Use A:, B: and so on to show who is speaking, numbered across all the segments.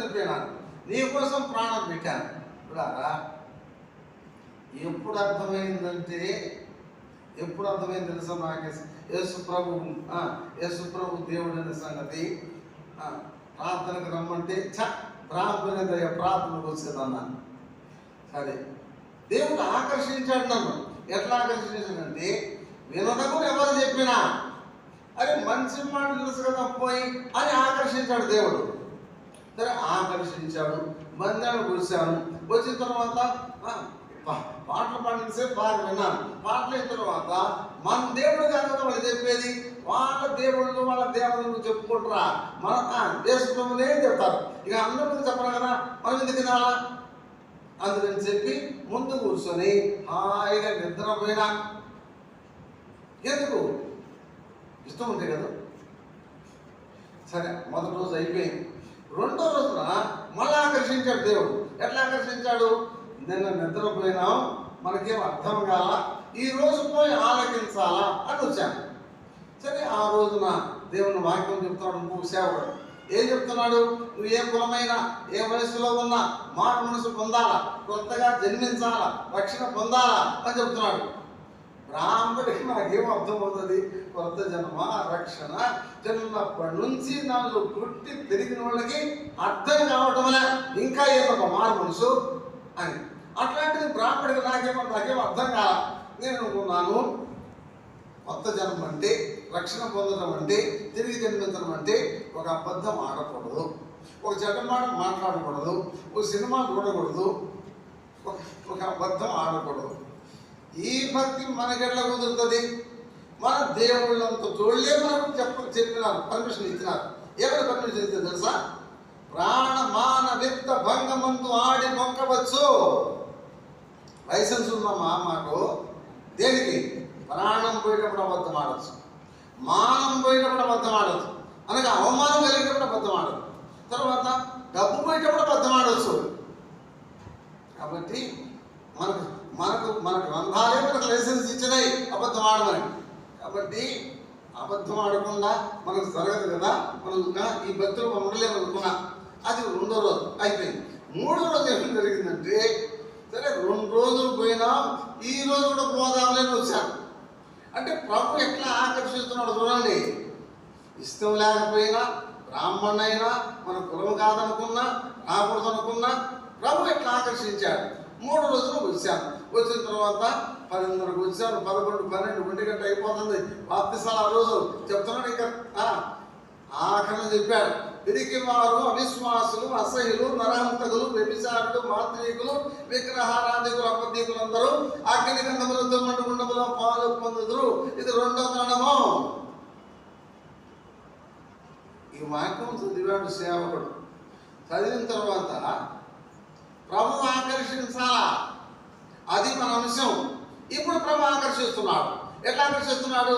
A: చనిపోయినాను, నీ కోసం ప్రాణం పెట్టాను. ఇప్పుడు ఎప్పుడు అర్థమైందంటే, ఎప్పుడు అర్థమైంది తెలుసా నాకు? యేసు ప్రభు దేవుడు అనే సంగతి. ప్రార్థనకు రమ్మంటే ప్రార్థనదయ్యా, ప్రార్థనకు వచ్చేదన్నాను. సరే, దేవుడు ఆకర్షించాడు నన్ను. ఎట్లా ఆకర్షించాడంటే, వినదకు ఎవరు చెప్పినా అరే మంచి మాట తెలుసు కదా పోయి అని ఆకర్షించాడు దేవుడు. సరే, ఆకర్షించాడు, మందిరాన్ని కూర్చాను. వచ్చిన తర్వాత పాటలు పాడినసేపు బాగా విన్నాను. పాటలు అయిన తర్వాత మన దేవుడు కాదు వాళ్ళు చెప్పేది, వాళ్ళ దేవుళ్ళు వాళ్ళ దేవతలు చెప్పుకుంటారా, మన దేశంలోనే చెప్తారు. ఇక అందరూ చెప్పరు కదా, మనం ఎందుకు తినాలా? అందుకని చెప్పి ముందు కూర్చొని హాయిగా నిద్రపోయినా. ఎందుకు? ఇష్టం ఉంటే కదా. సరే, మొదటి రోజు అయిపోయింది. రెండో రోజున మళ్ళీ ఆకర్షించాడు దేవుడు. ఎట్లా ఆకర్షించాడు? నిన్న నిద్రపోయినాం, మనకేం అర్థం కాల, ఈ రోజు పోయి ఆలకించాలా అని వచ్చాను. సరే, ఆ రోజున దేవుని వాక్యం చెప్తున్నాడు. ఇంకొక సేవకుడు ఏం చెప్తున్నాడు? నువ్వు ఏ కులమైనా ఏ వయసులో ఉన్నా మారు మనసు పొందాలా, కొత్తగా జన్మించాలా, రక్షణ పొందాలా అని చెప్తున్నాడు. బ్రాహ్మడికి నాకేం అర్థమవుతుంది? కొత్త జన్మ, రక్షణ చిన్నప్పటి నుంచి నన్ను పుట్టి పెరిగిన వాళ్ళకి అర్థం కావటం వల్ల ఇంకా ఏదో మారు మనసు అని. అట్లాంటిది బ్రాహ్మడికి నాకేం అర్థం కాల. నేను అనుకున్నాను, కొత్త జన్మ అంటే, రక్షణ పొందడం అంటే, తిరిగి జన్మించడం అంటే ఒక అబద్ధం ఆడకూడదు, ఒక చెడ్డ మాట మాట్లాడకూడదు, ఒక సినిమా చూడకూడదు, ఒక అబద్ధం ఆడకూడదు. ఈ భక్తి మనకెట్లా కుదురుతుంది? మన దేవుళ్ళంతా చూడలే మనకు చెప్పినారు, పర్మిషన్ ఇచ్చినారు. ఏమైనా పర్మిషన్ ఇస్తే తెలుసా? ప్రాణమాన విత్త భంగమందు ఆడి మొక్కవచ్చు. లైసెన్స్ ఉందమ్మా మాకు. దేనికి? ప్రాణం పోయేటప్పుడు అబద్ధం ఆడచ్చు, మానం పోయేటప్పుడు అబద్ధం ఆడచ్చు, అనగా అవమానం కలిగేటప్పుడు అబద్ధం ఆడచ్చు, తర్వాత డబ్బు పోయేటప్పుడు అబద్ధం ఆడవచ్చు. కాబట్టి మనకు మనకు మన గ్రంథాలే మనకు లైసెన్స్ ఇచ్చినాయి అబద్ధం ఆడమని. కాబట్టి అబద్ధం ఆడకుండా మనకు జరగదు కదా. మనం ఈ భక్తులు మనం ఉండలేము అనుకున్నా. అది రెండో రోజు అయిపోయింది. మూడో రోజు ఏం జరిగిందంటే, సరే 2 రోజులు పోయినా ఈ రోజు కూడా పోదామని వచ్చాను. అంటే ప్రభు ఎట్లా ఆకర్షిస్తున్నాడు చూడండి. ఇష్టం లేకపోయినా, బ్రాహ్మణైనా, మన కులం కాదనుకున్నా, రాకూడదు అనుకున్నా, ప్రభు ఎట్లా ఆకర్షించాడు. 3 రోజులు వచ్చాను. వచ్చిన తర్వాత 10:30కు వచ్చాను. 11, 12, 1 గంట అయిపోతుంది. బాప్తిసాలు ఆ రోజు చెప్తున్నాడు. ఇంకా ఆఖరణ చెప్పాడు. పిరికి వారు, అవిశ్వాసులు, అసహ్యులు, నరహంతకులు, వ్యభిచారులు, మాంత్రికులు, విగ్రహారాధికులు, అబద్ధికులు అందరూ అగ్ని గంధములతో మండుగుండములో పాలు పొందుదురు. ఇది 2వ మరణము. ఈ వాక్యం చదివాడు సేవకుడు. చదివిన తర్వాత ప్రభు ఆకర్షించాలా, అది మన అంశం. ఇప్పుడు ప్రభు ఆకర్షిస్తున్నాడు. ఎట్లా ఆకర్షిస్తున్నాడు?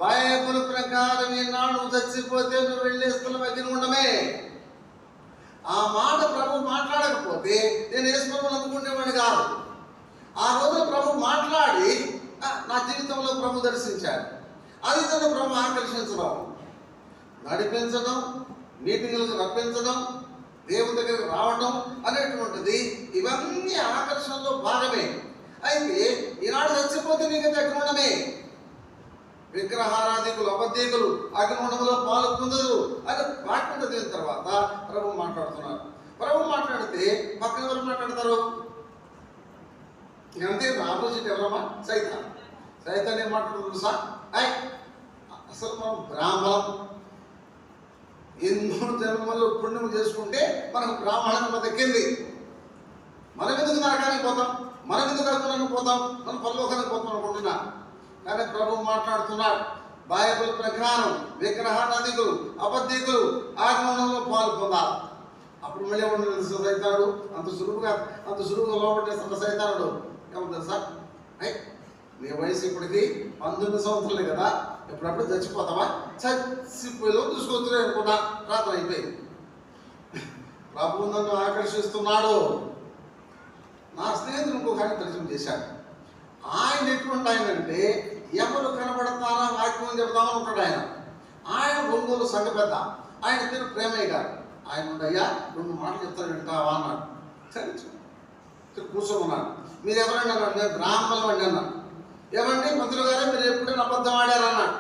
A: బైబిల్ ప్రకారం ఈనాడు చచ్చిపోతే నువ్వు వెళ్ళే స్థలం అగ్నిగుండమే. ఆ మాట ప్రభు మాట్లాడకపోతే నేను యేసుప్రభుని అనుకునేవాడిని కాదు. ఆ రోజు ప్రభు మాట్లాడి నా జీవితంలో ప్రభు దర్శించాడు. అది తను ప్రభు ఆకర్షించడం, నడిపించడం, మీటింగులకు రప్పించడం, దేవుని దగ్గరికి రావడం అనేటువంటిది ఇవన్నీ ఆకర్షణలో భాగమే. అయితే ఈనాడు చచ్చిపోతే నీకు అగ్నిగుండమే. విగ్రహారాధికులు, అబద్ధికులు అగ్నిగుండంలో పాలు పొందరు అని వాక్యం చదివిన తర్వాత ప్రభు మాట్లాడుతున్నారు. ప్రభు మాట్లాడితే పక్కన ఎవరు మాట్లాడతారు? అంతే ఆపోజిట్ ఎవరమ్మా? సైతాన్ ఏం మాట్లాడుతుంది సార్? అసలు మనం బ్రాహ్మణం, ఎన్నో జన్మలు పుణ్యం చేసుకుంటే మనకు బ్రాహ్మణం దక్కింది. మనం ఎందుకు నరకానికి పోతాం, మనం ఎందుకు అగ్నికి పోతాం, మనం పరలోకానికి పోతాం అనుకుంటున్నా. కానీ ప్రభు మాట్లాడుతున్నాడు. బైబిల్ ప్రకారం విగ్రహారాధికులు, అబద్ధికులు ఆగమనంలో పాలు పొందాలి. అప్పుడు మళ్ళీ ఏమన్నా సైతానుడు అంత సులువుగా లోపట్టేస్తున్న సైతానుడు ఏమవుతుంది సార్? నీ వయసు ఇప్పటికి 19 సంవత్సరాలే కదా, ఎప్పుడప్పుడు చచ్చిపోతావా? చచ్చిపోయేలో చూసుకొచ్చులే అనుకున్నా. రాత్రి అయిపోయింది. ప్రభు నన్ను ఆకర్షిస్తున్నాడు. నా స్నేహితుడు ఇంకొక ఆయన పరిచయం చేశాడు. ఆయన ఎటువంటి ఆయన అంటే, ఎవరు కనబడతారా వాక్యం చెప్తామని ఉంటాడు ఆయన. ఆయన ఒంగోలు సంఘ పెద్ద. ఆయన పేరు ప్రేమయ్య గారు. ఆయన అయ్యా 2 మాటలు చెప్తాను వింటావా అన్నాడు. సరే కూర్చోమన్నాడు. మీరు ఎవరండి అన్నాడు. నేను బ్రాహ్మణులు అండి అన్నాడు. ఏమండి మంత్రులు గారే మీరు ఎప్పుడైనా అబద్ధం ఆడారు అన్నాడు.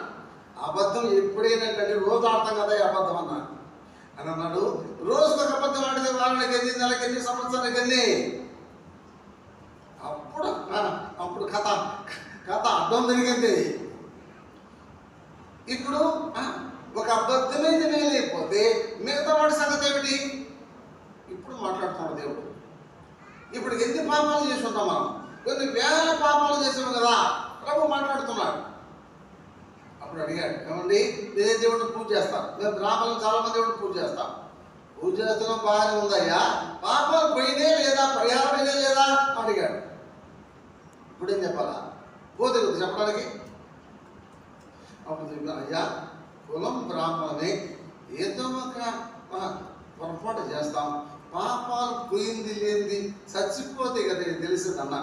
A: అబద్ధం ఎప్పుడైనా కండి రోజు ఆడతాం కదా ఈ అబద్ధం అన్నాడు. అని అన్నాడు. రోజుకు ఒక అబద్ధం ఆడితే వారానికి ఎన్ని, నెలకి ఎన్ని, సంవత్సరానికి ఎన్ని? అప్పుడు కథ అర్థం జరిగింది. ఇప్పుడు ఒక అబద్ధమే నిజమైపోతే మిగతా వాడి సంగతి ఏమిటి? ఇప్పుడు మాట్లాడుతున్నాడు దేవుడు. ఇప్పుడు ఎన్ని పాపాలు చేసి ఉంటాం మనం? కొన్ని వేల పాపాలు చేసాము కదా. ప్రభు మాట్లాడుతున్నాడు. అప్పుడు అడిగాడు, ఏమండి నేనే దేవుడిని పూజ చేస్తాను, మేము బ్రాహ్మణులు చాలా మంది దేవుడిని పూజ చేస్తాం. పూజ చేస్తున్నాం బాగానే ఉందయ్యా, పాపాలు పోయినే లేదా, పరిహారమైనా లేదా అడిగాడు. ఇప్పుడేం చెప్పాలా? పోతే చెప్పడానికి. అప్పుడు చెప్పాను, అయ్యా కులం బ్రాహ్మణమే, ఏదో ఒక పొరపాటు చేస్తాం, పాపాలు పోయింది లేనిది చచ్చిపోతే కదా తెలిసిందన్న.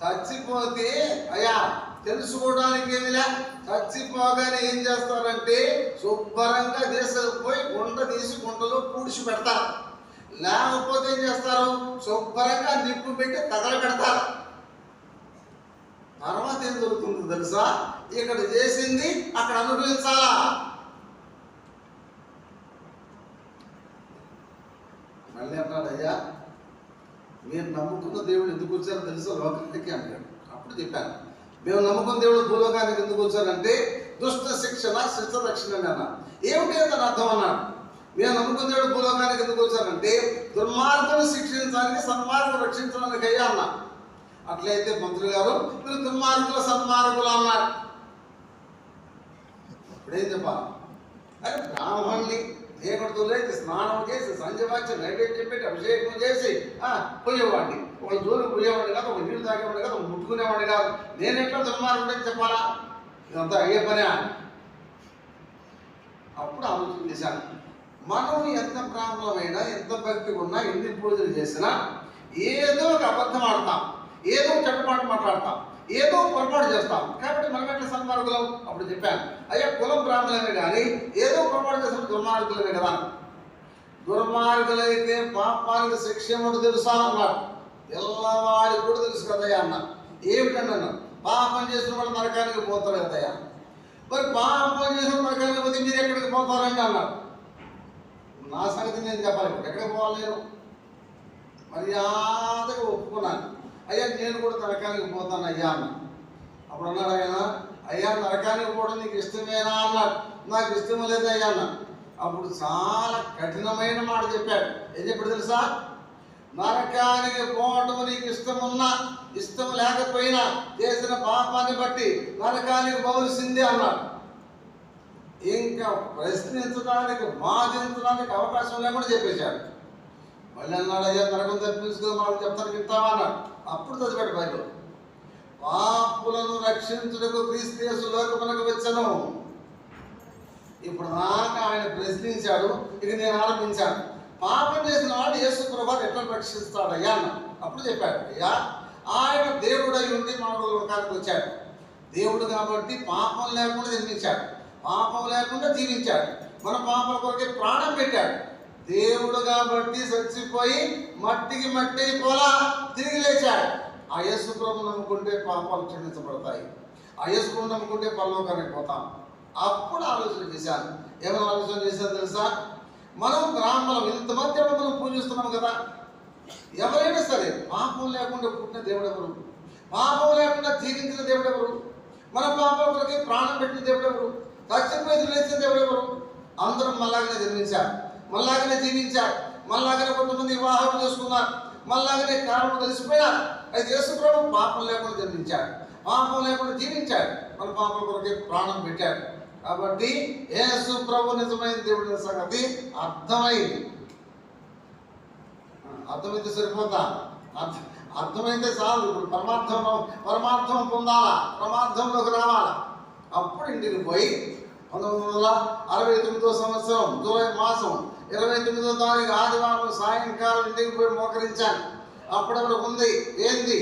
A: చచ్చిపోతే అయ్యా తెలుసుకోవడానికి ఏమిలే, చచ్చిపోగానే ఏం చేస్తారంటే శుభ్రంగా తీసుకుపోయి గుంట తీసి గుంటలో పూడ్చి పెడతారు. లేకపోతే ఏం చేస్తారు, శుభ్రంగా నిప్పు పెట్టి తగలబెడతారు. తర్వాత ఏం జరుగుతుందో తెలుసా? ఇక్కడ చేసింది అక్కడ అనుభవించాలా. మళ్ళీ అన్నాడు, అయ్యా మీరు నమ్ముకున్న దేవుడు ఎందుకు వచ్చారో తెలుసా లోకానికి అన్నాడు. అప్పుడు చెప్పాను, మేము నమ్ముకున్న దేవుడు భూలోకానికి ఎందుకు వచ్చారంటే దుష్ట శిక్షణ, శిష్ట రక్షణ అని అన్నా. ఏమిటి అని అర్థం అన్నాడు. మేము నమ్ముకున్న దేవుడు భూలోకానికి ఎందుకు వచ్చారంటే దుర్మార్గులు శిక్షించడానికి, సన్మార్గులు రక్షించడానికి అయ్యా అన్నా. అట్లయితే మంత్రులు గారు మీరు దుర్మార్గుల సన్మార్గులు అన్నాడు. ఇప్పుడేం చెప్పాలి? అరే బ్రాహ్మణ్ణి దేవుడితో లేచి స్నానం చేసి సంధ్యవాచ్య నైవేద్యం పెట్టి అభిషేకం చేసి పోయేవాడిని. ఒక జోలికి పోయేవాడిని కాదు, ఒక నీళ్ళు తాగేవాడిని కాదు, ఒక ముట్టుకునేవాడిని కాదు. నేను ఎట్లా దుర్మార్గుడని చెప్పాలా? ఇదంతా అయ్యే పనే. అప్పుడు ఆలోచన చేశాను, మనం ఎంత బ్రాహ్మణమైనా, ఎంత భక్తి ఉన్నా, ఎన్ని పూజలు చేసినా ఏదో ఒక అబద్ధం ఆడతాం, ఏదో చెడ్డమాట మాట్లాడతాం, ఏదో పొరపాటు చేస్తాం. కాబట్టి మనం ఎట్లా సన్మార్గులం? అప్పుడు చెప్పాను, అయ్యా కులం బ్రాహ్మణులమే కానీ ఏదో పొరపాటు చేసిన దుర్మార్గులమే కదా. దుర్మార్గులైతే పాపానికి శిక్ష ఏమిటో తెలుసా అన్నాడు. ఎల్లవాడికి కూడా తెలుసు కదయ్యా అన్న. ఏమిటండి అన్నాడు, పాపం చేసిన వాళ్ళు నరకానికి పోతారు కదయ్యా. మరి పాపం చేసిన నరకానికి పోతే మీరు ఎక్కడికి పోతారండి అన్నాడు. నా సంగతి నేను చెప్పాలి, ఎక్కడికి పోవాలి నేను? మర్యాదగా ఒప్పుకున్నాను, అయ్యా నేను కూడా నరకానికి పోతాను అయ్యా అన్న. అప్పుడు అన్నాడు ఆయన, అయ్యా నరకానికి పోవడం నీకు ఇష్టమేనా అన్నాడు. నాకు ఇష్టం లేదయ్యా అన్న. అప్పుడు చాలా కఠినమైన మాట చెప్పాడు. ఏం చెప్పాడు తెలుసా? నరకానికి పోవటం నీకు ఇష్టమున్నా, ఇష్టం లేకపోయినా చేసిన పాపాన్ని బట్టి నరకానికి పోవలసిందే అన్నాడు. ఇంకా ప్రశ్నించడానికి, వాదించడానికి అవకాశం లేకుండా చెప్పేశాడు. మళ్ళీ అన్నాడు, అయ్యా నరకం తప్పించుకుని మనం చెప్తాను వింటావా అన్నాడు. అప్పుడు చదివాడు బైబిల్, పాపులను రక్షించుటకు క్రీస్తు యేసు లోకమునకు వచ్చెను. ఇప్పుడు దాకా ఆయన ప్రశ్నించాడు, ఇక నేను ఆరంభించాను. పాపం చేసిన వాడు యేసు ప్రభువు ఎట్లా రక్షిస్తాడయ్యా అన్న. అప్పుడు చెప్పాడు, అయ్యా ఆయన దేవుడై ఉండి మానవ లోకానికి వచ్చాడు. దేవుడు కాబట్టి పాపం లేకుండా జన్మించాడు, పాపం లేకుండా జీవించాడు, మన పాపం కొరకే ప్రాణం పెట్టాడు. దేవుడు కాబట్టి చచ్చిపోయి మట్టికి మట్టి అయిపోలా తిరిగి లేచాడు. ఆ యేసు ప్రభువును నమ్ముకుంటే పాపాలు క్షమించబడతాయి, ఆ యేసు ప్రభువును నమ్ముకుంటే పరలోకానికి పోతాం. అప్పుడు ఆలోచన చేశాను. ఏమైనా ఆలోచన చేశాను తెలుసా? మనం బ్రాహ్మణం ఇంతమంది మనం పూజిస్తున్నాం కదా. ఎవరైనా సరే పాపం లేకుండా పుట్టిన దేవుడు ఎవరు? పాపం లేకుండా జీవించిన దేవుడు ఎవరు? మన పాపం కొరకే ప్రాణం పెట్టిన దేవుడు ఎవరు? చచ్చిపోయి లేచిన దేవుడు ఎవరు? అందరం మళ్ళాగానే జన్మించారు, మళ్ళాగానే జీవించారు, మళ్ళాగానే కొంతమంది వివాహం చేసుకున్నారు, మళ్ళాగానే కారణం తెలిసిపోయారు. అయితే యేసు ప్రభువు పాపం లేకుండా జన్మించాడు, పాపం లేకుండా జీవించాడు, మన పాపం కొరకే ప్రాణం పెట్టాడు. కాబట్టి యేసు ప్రభు నిజమైన దేవుడి సంగతి అర్థమైంది. అర్థమైతే సరిపోతా? అర్థమైతే చాలు. ఇప్పుడు పరమార్థం పొందాలా, పరమార్థంలోకి రావాలా. అప్పుడు ఇంటికి పోయి 1969 సంవత్సరం జూలై మాసం 29వ తారీఖు ఆదివారం సాయంకాలం ఇంటికి పోయి మోకరించాను. అప్పటి వరకు ఉంది ఏంది